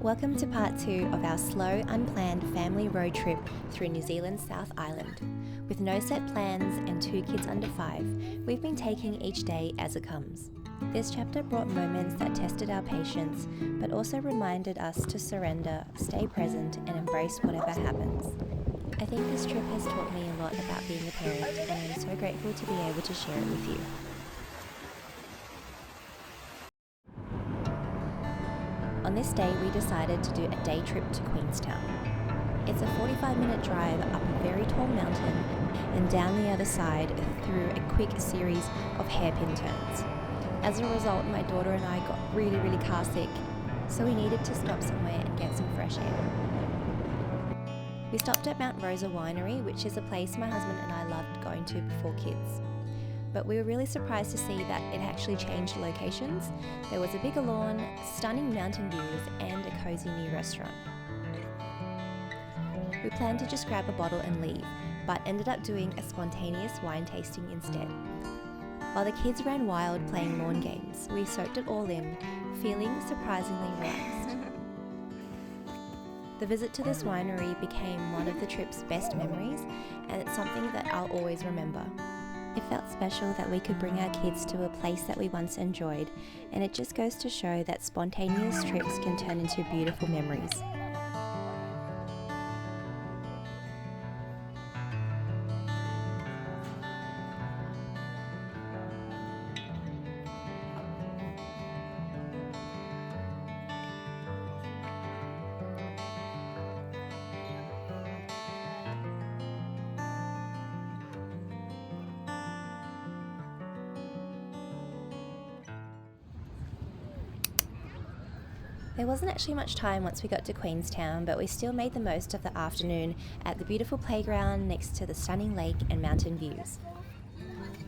Welcome to part 2 of our slow, unplanned family road trip through New Zealand's South Island. With no set plans and 2 kids under 5, we've been taking each day as it comes. This chapter brought moments that tested our patience, but also reminded us to surrender, stay present, and embrace whatever happens. I think this trip has taught me a lot about being a parent, and I'm so grateful to be able to share it with you. On this day, we decided to do a day trip to Queenstown. It's a 45-minute drive up a very tall mountain and down the other side through a quick series of hairpin turns. As a result, my daughter and I got really car sick, so we needed to stop somewhere and get some fresh air. We stopped at Mt Rosa Winery, which is a place my husband and I loved going to before kids. But we were really surprised to see that it actually changed locations. There was a bigger lawn, stunning mountain views, and a cozy new restaurant. We planned to just grab a bottle and leave, but ended up doing a spontaneous wine tasting instead. While the kids ran wild playing lawn games, we soaked it all in, feeling surprisingly relaxed. The visit to this winery became one of the trip's best memories, and it's something that I'll always remember. It felt special that we could bring our kids to a place that we once enjoyed, and it just goes to show that spontaneous trips can turn into beautiful memories. There wasn't actually much time once we got to Queenstown, but we still made the most of the afternoon at the beautiful playground next to the stunning lake and mountain views.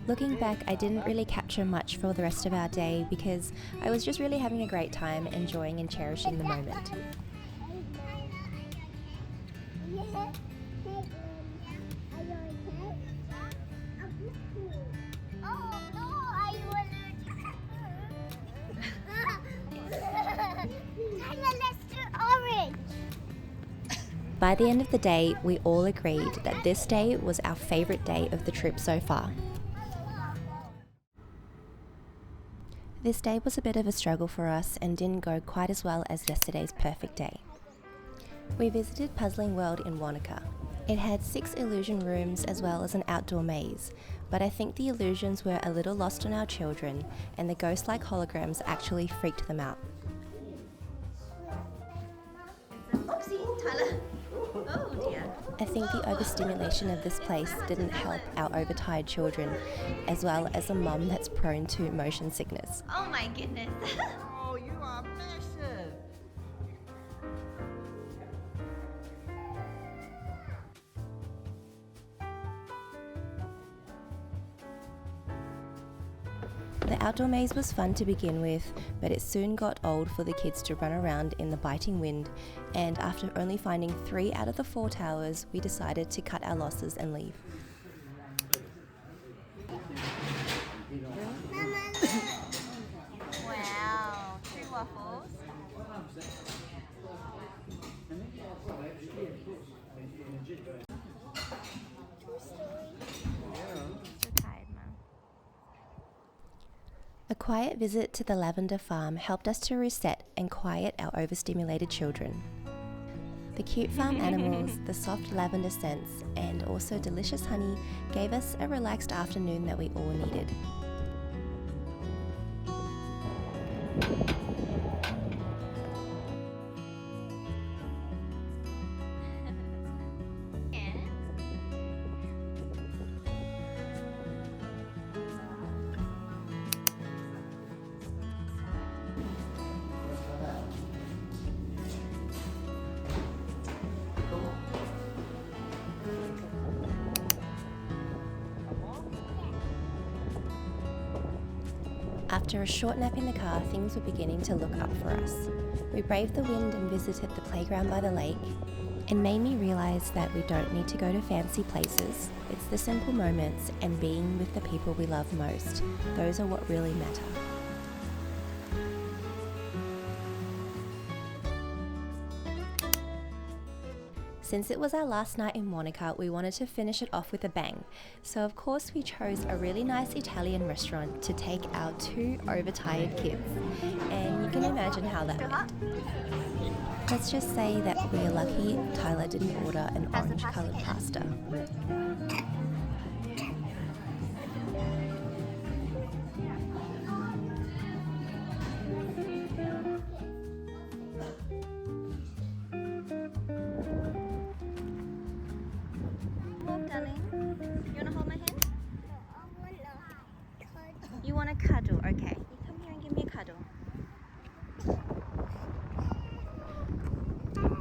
Looking back, I didn't really capture much for the rest of our day because I was just really having a great time, enjoying and cherishing the moment. By the end of the day, we all agreed that this day was our favourite day of the trip so far. This day was a bit of a struggle for us and didn't go quite as well as yesterday's perfect day. We visited Puzzling World in Wanaka. It had 6 illusion rooms as well as an outdoor maze, but I think the illusions were a little lost on our children and the ghost-like holograms actually freaked them out. Tyler. Oh dear. I think the overstimulation of this place didn't help our overtired children, as well as a mum that's prone to motion sickness. Oh my goodness. Oh, you are massive. The outdoor maze was fun to begin with, but it soon got old for the kids to run around in the biting wind, and after only finding 3 out of the 4 towers, we decided to cut our losses and leave. Wow, 2 waffles. A quiet visit to the Lavender farm helped us to reset and quiet our overstimulated children. The cute farm animals, the soft lavender scents, and also delicious honey gave us a relaxed afternoon that we all needed. After a short nap in the car, things were beginning to look up for us. We braved the wind and visited the playground by the lake. It made me realize that we don't need to go to fancy places. It's the simple moments and being with the people we love most. Those are what really matter. Since it was our last night in Wanaka, we wanted to finish it off with a bang. So of course we chose a really nice Italian restaurant to take our 2 overtired kids. And you can imagine how that went. Let's just say that we are lucky Tyler didn't order an orange coloured pasta. You want a cuddle? Okay. You come here and give me a cuddle.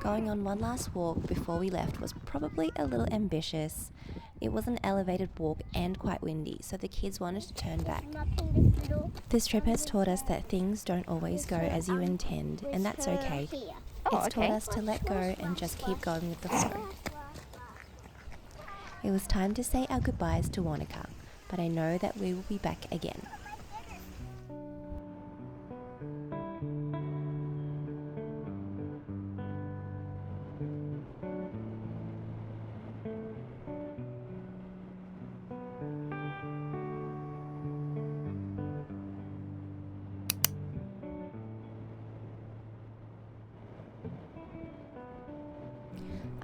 Going on one last walk before we left was probably a little ambitious. It was an elevated walk and quite windy, so the kids wanted to turn back. This trip has taught us that things don't always go as you intend, and that's okay. It's taught us to let go and just keep going with the flow. It was time to say our goodbyes to Wanaka, but I know that we will be back again.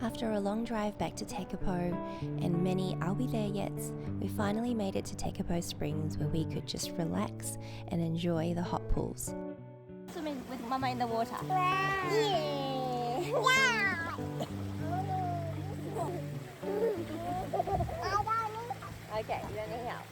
After a long drive back to Tekapo and many "are we there yet?", we finally made it to Tekapo Springs, where we could just relax and enjoy the hot pools. Swimming with Mama in the water. Okay, you don't need help.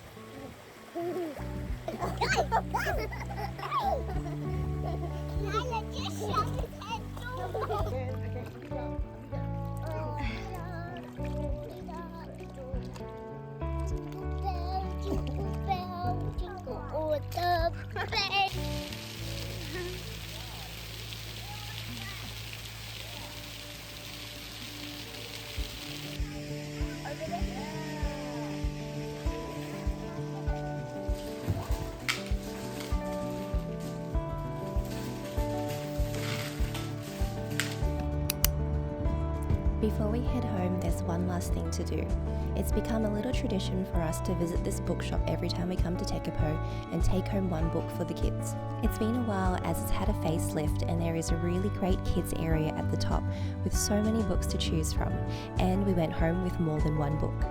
Before we head home, there's one last thing to do. It's become a little tradition for us to visit this bookshop every time we come to Tekapo and take home one book for the kids. It's been a while as it's had a facelift, and there is a really great kids area at the top with so many books to choose from, and we went home with more than one book.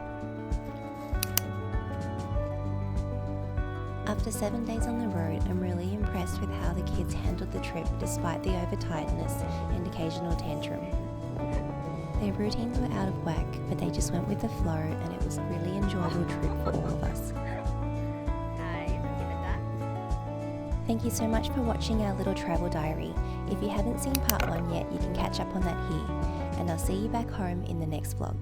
After 7 days on the road, I'm really impressed with how the kids handled the trip despite the overtiredness and occasional tantrum. Their routines were out of whack, but they just went with the flow, and it was a really enjoyable trip for all of us. Thank you so much for watching our little travel diary. If you haven't seen part 1 yet, you can catch up on that here, and I'll see you back home in the next vlog.